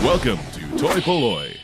Welcome to toy-polloi.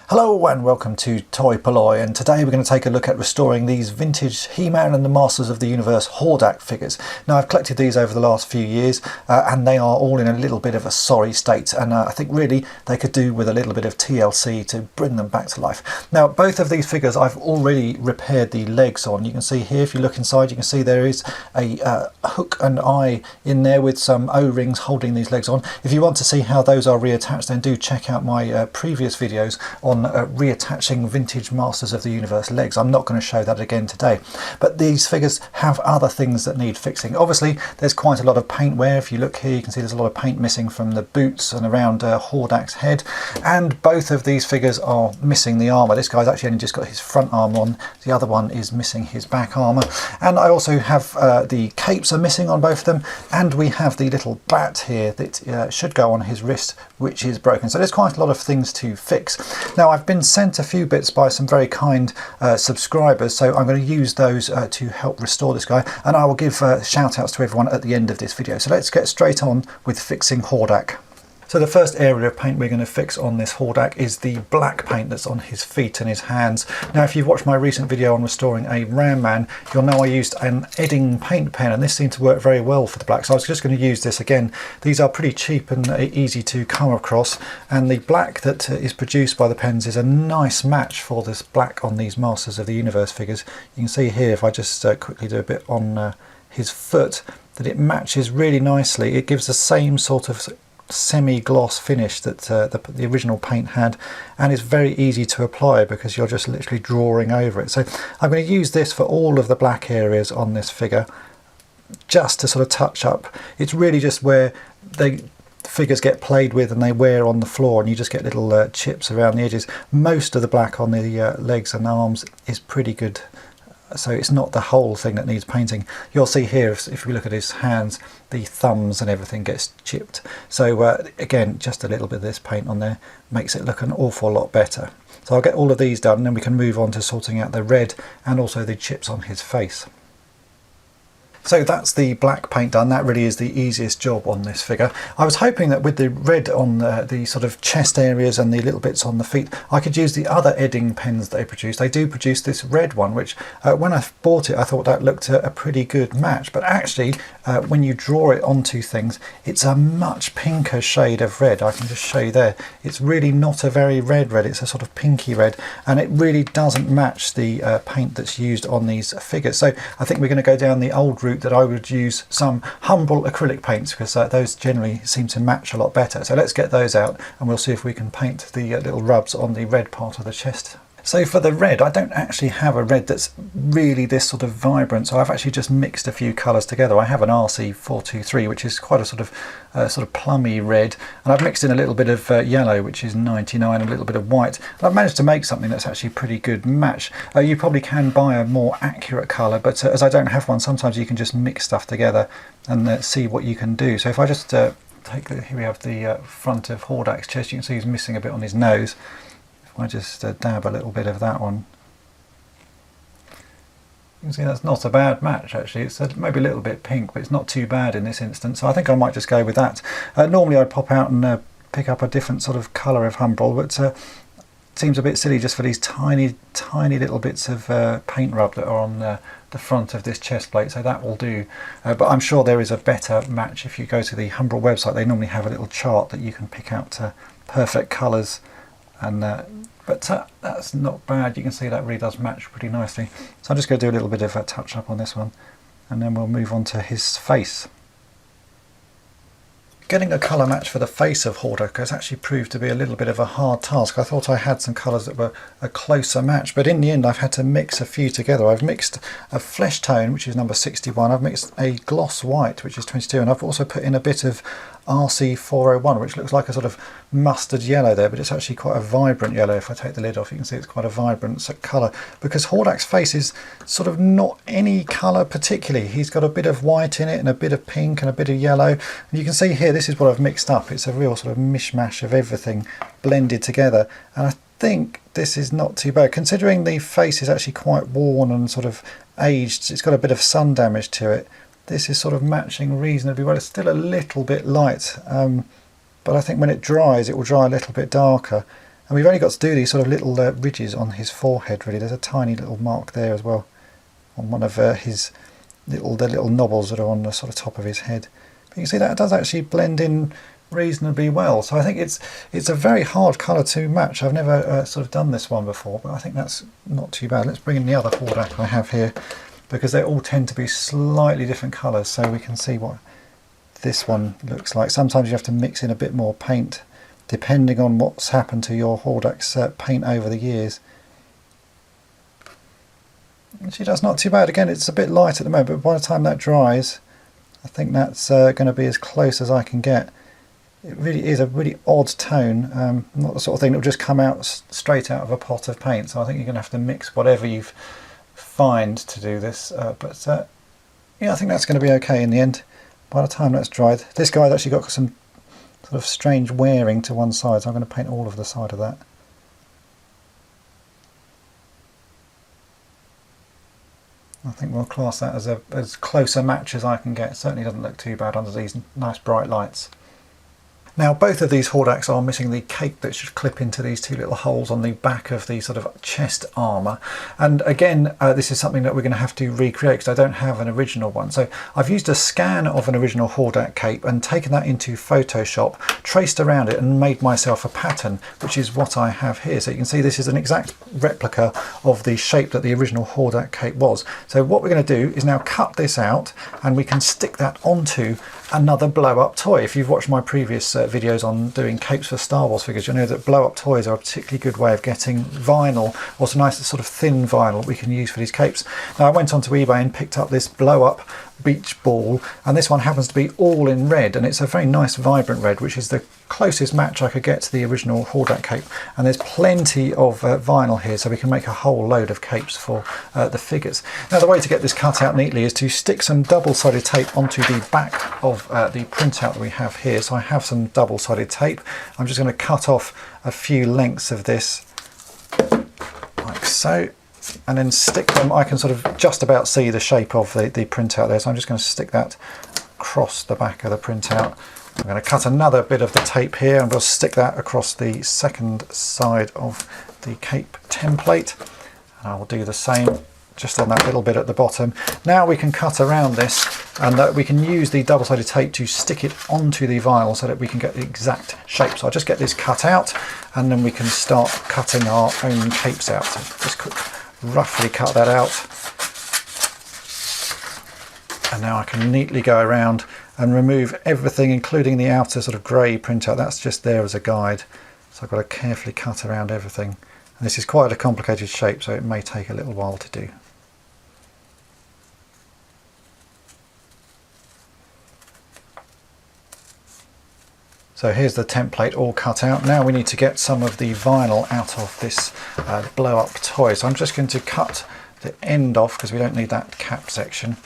Hello and welcome to toy-polloi, and today we're going to take a look at restoring these vintage He-Man and the Masters of the Universe Hordak figures. Now, I've collected these over the last few years and they are all in a little bit of a sorry state, and I think really they could do with a little bit of TLC to bring them back to life. Now, both of these figures I've already repaired the legs on. You can see here, if you look inside, you can see there is a hook and eye in there with some O-rings holding these legs on. If you want to see how those are reattached, then do check out my previous videos on reattaching vintage Masters of the Universe legs. I'm not going to show that again today, but these figures have other things that need fixing. Obviously there's quite a lot of paint wear. If you look here, you can see there's a lot of paint missing from the boots and around Hordak's head, and both of these figures are missing the armour. This guy's actually only just got his front arm on, the other one is missing his back armour, and I also have the capes are missing on both of them, and we have the little bat here that should go on his wrist, which is broken. So there's quite a lot of things to fix. Now, I've been sent a few bits by some very kind subscribers, so I'm going to use those to help restore this guy, and I will give shout outs to everyone at the end of this video. So let's get straight on with fixing Hordak. So the first area of paint we're going to fix on this Hordak is the black paint that's on his feet and his hands. Now, if you've watched my recent video on restoring a Ram Man, you'll know I used an Edding paint pen, and this seemed to work very well for the black. So I was just going to use this again. These are pretty cheap and easy to come across, and the black that is produced by the pens is a nice match for this black on these Masters of the Universe figures. You can see here, if I just quickly do a bit on his foot, that it matches really nicely. It gives the same sort of semi-gloss finish that the original paint had, and it's very easy to apply because you're just literally drawing over it. So I'm going to use this for all of the black areas on this figure, just to sort of touch up. It's really just where the figures get played with and they wear on the floor, and you just get little chips around the edges. Most of the black on the legs and arms is pretty good, so it's not the whole thing that needs painting. You'll see here, if we look at his hands, the thumbs and everything gets chipped. So again, just a little bit of this paint on there makes it look an awful lot better. So I'll get all of these done, and then we can move on to sorting out the red and also the chips on his face. So that's the black paint done. That really is the easiest job on this figure. I was hoping that with the red on the sort of chest areas and the little bits on the feet, I could use the other Edding pens they produce. They do produce this red one, which when I bought it, I thought that looked a pretty good match. But actually, when you draw it onto things, it's a much pinker shade of red. I can just show you there. It's really not a very red. It's a sort of pinky red, and it really doesn't match the paint that's used on these figures. So I think we're going to go down the old route that I would use some Humbrol acrylic paints, because those generally seem to match a lot better. So let's get those out and we'll see if we can paint the little rubs on the red part of the chest. So for the red, I don't actually have a red that's really this sort of vibrant, so I've actually just mixed a few colours together. I have an RC423, which is quite a sort of plummy red, and I've mixed in a little bit of yellow, which is 99, a little bit of white, and I've managed to make something that's actually a pretty good match. You probably can buy a more accurate colour, but as I don't have one, sometimes you can just mix stuff together and see what you can do. So if I just here we have the front of Hordak's chest. You can see he's missing a bit on his nose. I just dab a little bit of that on. You can see that's not a bad match actually. It's maybe a little bit pink, but it's not too bad in this instance. So I think I might just go with that. Normally I'd pop out and pick up a different sort of colour of Humbrol, but it seems a bit silly just for these tiny little bits of paint rub that are on the front of this chest plate. So that will do. But I'm sure there is a better match. If you go to the Humbrol website, they normally have a little chart that you can pick out perfect colours. And but that's not bad. You can see that really does match pretty nicely. So I'm just going to do a little bit of a touch up on this one, and then we'll move on to his face. Getting a colour match for the face of Hordak has actually proved to be a little bit of a hard task. I thought I had some colours that were a closer match, but in the end I've had to mix a few together. I've mixed a flesh tone, which is number 61, I've mixed a gloss white, which is 22, and I've also put in a bit of RC401, which looks like a sort of mustard yellow there, but it's actually quite a vibrant yellow. If I take the lid off, you can see it's quite a vibrant colour, because Hordak's face is sort of not any colour particularly. He's got a bit of white in it and a bit of pink and a bit of yellow, and you can see here, this is what I've mixed up. It's a real sort of mishmash of everything blended together, and I think this is not too bad considering the face is actually quite worn and sort of aged. It's got a bit of sun damage to it. This is sort of matching reasonably well. It's still a little bit light, but I think when it dries it will dry a little bit darker. And we've only got to do these sort of little ridges on his forehead really. There's a tiny little mark there as well on one of his little knobbles that are on the sort of top of his head. But you can see that does actually blend in reasonably well. So I think it's a very hard colour to match. I've never sort of done this one before, but I think that's not too bad. Let's bring in the other Hordak I have here, because they all tend to be slightly different colours, so we can see what this one looks like. Sometimes you have to mix in a bit more paint depending on what's happened to your Hordak's paint over the years. Actually, that's not too bad. Again, it's a bit light at the moment, but by the time that dries, I think that's going to be as close as I can get. It really is a really odd tone, not the sort of thing that will just come out straight out of a pot of paint. So I think you're going to have to mix whatever you find to do this. But yeah, I think that's going to be okay in the end. By the time that's dried, this guy's actually got some sort of strange wearing to one side, so I'm going to paint all of the side of that. I think we'll class that as close a match as I can get. It certainly doesn't look too bad under these nice bright lights. Now both of these Hordaks are missing the cape that should clip into these two little holes on the back of the sort of chest armour, and again this is something that we're going to have to recreate because I don't have an original one. So I've used a scan of an original Hordak cape and taken that into Photoshop, traced around it and made myself a pattern, which is what I have here. So you can see this is an exact replica of the shape that the original Hordak cape was. So what we're going to do is now cut this out and we can stick that onto another blow-up toy. If you've watched my previous videos on doing capes for Star Wars figures, you'll know that blow-up toys are a particularly good way of getting vinyl, or some nice sort of thin vinyl we can use for these capes. Now I went onto eBay and picked up this blow-up beach ball, and this one happens to be all in red, and it's a very nice vibrant red, which is the closest match I could get to the original Hordak cape. And there's plenty of vinyl here, so we can make a whole load of capes for the figures. Now the way to get this cut out neatly is to stick some double-sided tape onto the back of the printout that we have here. So I have some double-sided tape. I'm just going to cut off a few lengths of this like so, and then stick them. I can sort of just about see the shape of the printout there, so I'm just going to stick that across the back of the printout. I'm going to cut another bit of the tape here and we'll stick that across the second side of the cape template, and I will do the same just on that little bit at the bottom. Now we can cut around this, and we can use the double-sided tape to stick it onto the vinyl so that we can get the exact shape. So I'll just get this cut out and then we can start cutting our own capes out. So just roughly cut that out, and now I can neatly go around and remove everything, including the outer sort of grey printout. That's just there as a guide, so I've got to carefully cut around everything. And this is quite a complicated shape, so it may take a little while to do. So here's the template all cut out. Now we need to get some of the vinyl out of this blow-up toy. So I'm just going to cut the end off because we don't need that cap section.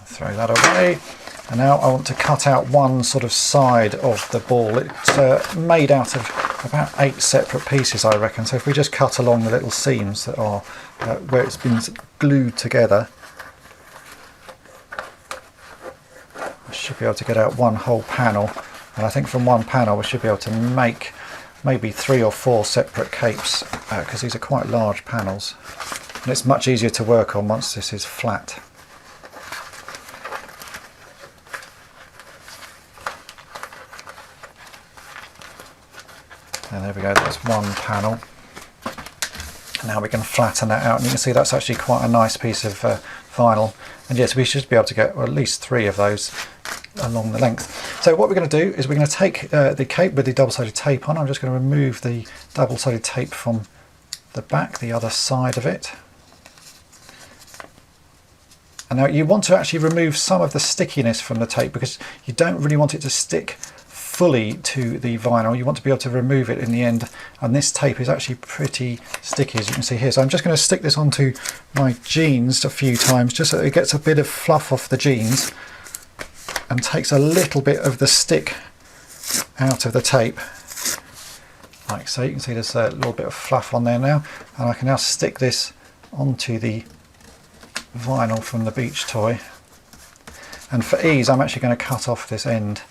Throw that away. And now I want to cut out one sort of side of the ball. It's made out of about 8 separate pieces, I reckon. So if we just cut along the little seams that are where it's been glued together, I should be able to get out one whole panel. And I think from one panel we should be able to make maybe 3 or 4 separate capes, because these are quite large panels. And it's much easier to work on once this is flat. And there we go, that's one panel. Now we can flatten that out, and you can see that's actually quite a nice piece of vinyl. And yes, we should be able to get at least 3 of those along the length. So what we're going to do is we're going to take the cape with the double-sided tape on. I'm just going to remove the double-sided tape from the back, the other side of it. And now you want to actually remove some of the stickiness from the tape, because you don't really want it to stick fully to the vinyl. You want to be able to remove it in the end, and this tape is actually pretty sticky, as you can see here. So I'm just going to stick this onto my jeans a few times just so it gets a bit of fluff off the jeans and takes a little bit of the stick out of the tape, like so. You can see there's a little bit of fluff on there now, and I can now stick this onto the vinyl from the beach toy. And for ease, I'm actually going to cut off this end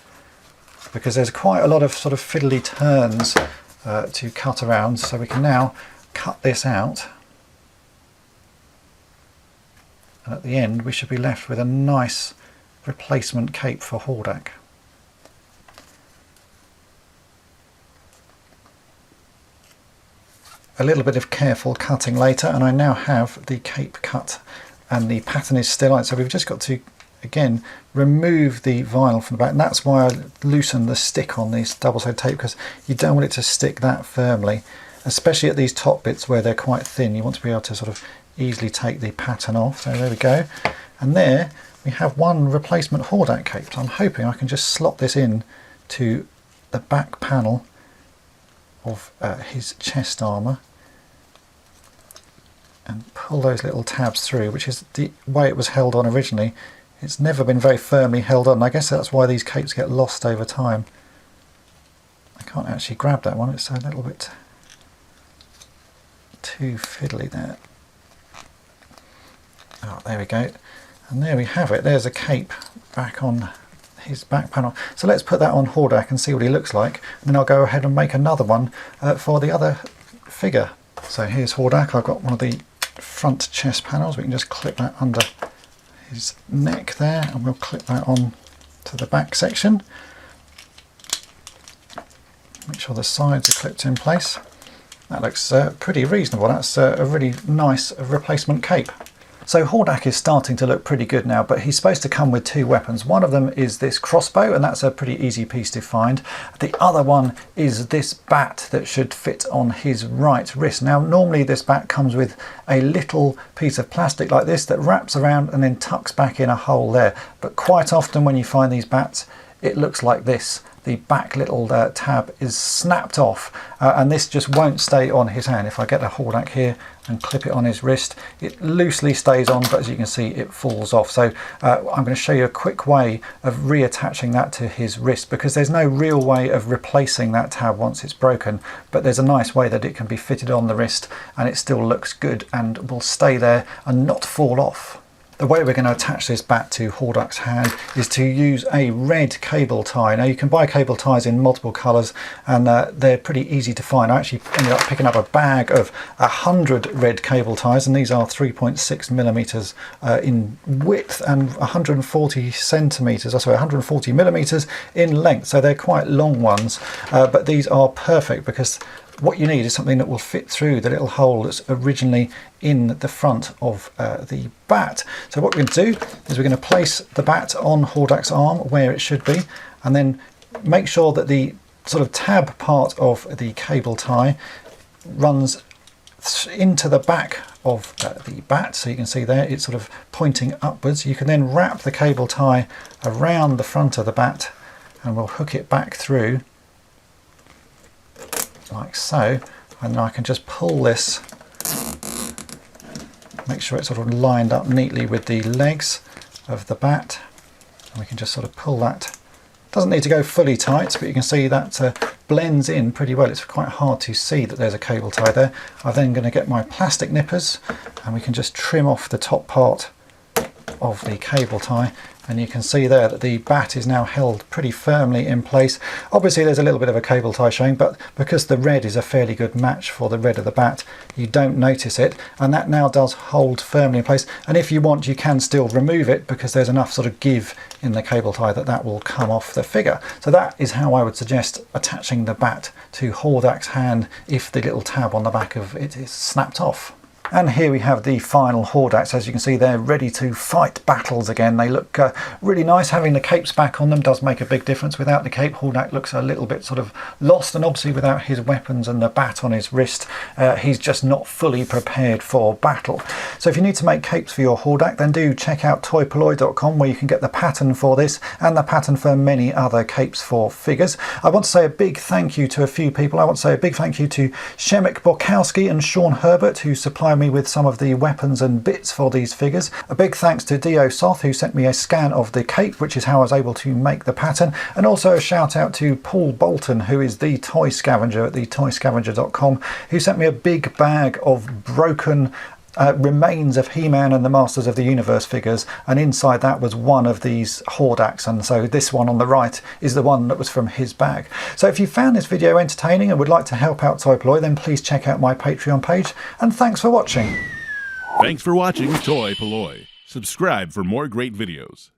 because there's quite a lot of sort of fiddly turns to cut around. So we can now cut this out, and at the end we should be left with a nice replacement cape for Hordak. A little bit of careful cutting later, and I now have the cape cut and the pattern is still on. So we've just got to again remove the vinyl from the back, and that's why I loosen the stick on this double-sided tape, because you don't want it to stick that firmly, especially at these top bits where they're quite thin. You want to be able to sort of easily take the pattern off. So there we go, and there we have one replacement Hordak cape. So I'm hoping I can just slot this in to the back panel of his chest armour and pull those little tabs through, which is the way it was held on originally. It's never been very firmly held on. I guess that's why these capes get lost over time. I can't actually grab that one, it's a little bit too fiddly there. Oh, there we go. And there we have it. There's a cape back on his back panel. So let's put that on Hordak and see what he looks like. And then I'll go ahead and make another one for the other figure. So here's Hordak. I've got one of the front chest panels. We can just clip that under his neck there, and we'll clip that on to the back section. Make sure the sides are clipped in place. That looks pretty reasonable. That's a really nice replacement cape. So Hordak is starting to look pretty good now, but he's supposed to come with two weapons. One of them is this crossbow, and that's a pretty easy piece to find. The other one is this bat that should fit on his right wrist. Now normally this bat comes with a little piece of plastic like this that wraps around and then tucks back in a hole there. But quite often when you find these bats, it looks like this. The back little tab is snapped off, and this just won't stay on his hand. If I get a Hordak here and clip it on his wrist, it loosely stays on, but as you can see it falls off. So I'm going to show you a quick way of reattaching that to his wrist, because there's no real way of replacing that tab once it's broken, but there's a nice way that it can be fitted on the wrist and it still looks good and will stay there and not fall off. The way we're going to attach this bat to Hordak's hand is to use a red cable tie. Now you can buy cable ties in multiple colours, and they're pretty easy to find. I actually ended up picking up a bag of 100 red cable ties, and these are 3.6 millimeters in width and 140 centimeters, or sorry, 140 millimeters in length. So they're quite long ones, but these are perfect because what you need is something that will fit through the little hole that's originally in the front of the bat. So what we're going to do is we're going to place the bat on Hordak's arm where it should be, and then make sure that the sort of tab part of the cable tie runs into the back of the bat. So you can see there it's sort of pointing upwards. You can then wrap the cable tie around the front of the bat, and we'll hook it back through like so, and then I can just pull this, make sure it's sort of lined up neatly with the legs of the bat, and we can just sort of pull that. Doesn't need to go fully tight, but you can see that blends in pretty well. It's quite hard to see that there's a cable tie there. I'm then going to get my plastic nippers, and we can just trim off the top part of the cable tie, and you can see there that the bat is now held pretty firmly in place. Obviously there's a little bit of a cable tie showing, but because the red is a fairly good match for the red of the bat, you don't notice it, and that now does hold firmly in place. And if you want, you can still remove it, because there's enough sort of give in the cable tie that that will come off the figure. So that is how I would suggest attaching the bat to Hordak's hand if the little tab on the back of it is snapped off. And here we have the final Hordaks. As you can see, they're ready to fight battles again. They look really nice. Having the capes back on them does make a big difference. Without the cape, Hordak looks a little bit sort of lost, and obviously without his weapons and the bat on his wrist, he's just not fully prepared for battle. So if you need to make capes for your Hordak, then do check out toy-polloi.com, where you can get the pattern for this and the pattern for many other capes for figures. I want to say a big thank you to a few people. I want to say a big thank you to Shemek Borkowski and Sean Herbert, who supplied me with some of the weapons and bits for these figures. A big thanks to Dio Soth, who sent me a scan of the cape, which is how I was able to make the pattern. And also a shout out to Paul Bolton, who is the toy scavenger at the toyscavenger.com, who sent me a big bag of broken remains of He-Man and the Masters of the Universe figures, and inside that was one of these Hordaks, and so this one on the right is the one that was from his bag. So if you found this video entertaining and would like to help out toy-polloi, then please check out my Patreon page, and thanks for watching. Thanks for watching toy-polloi. Subscribe for more great videos.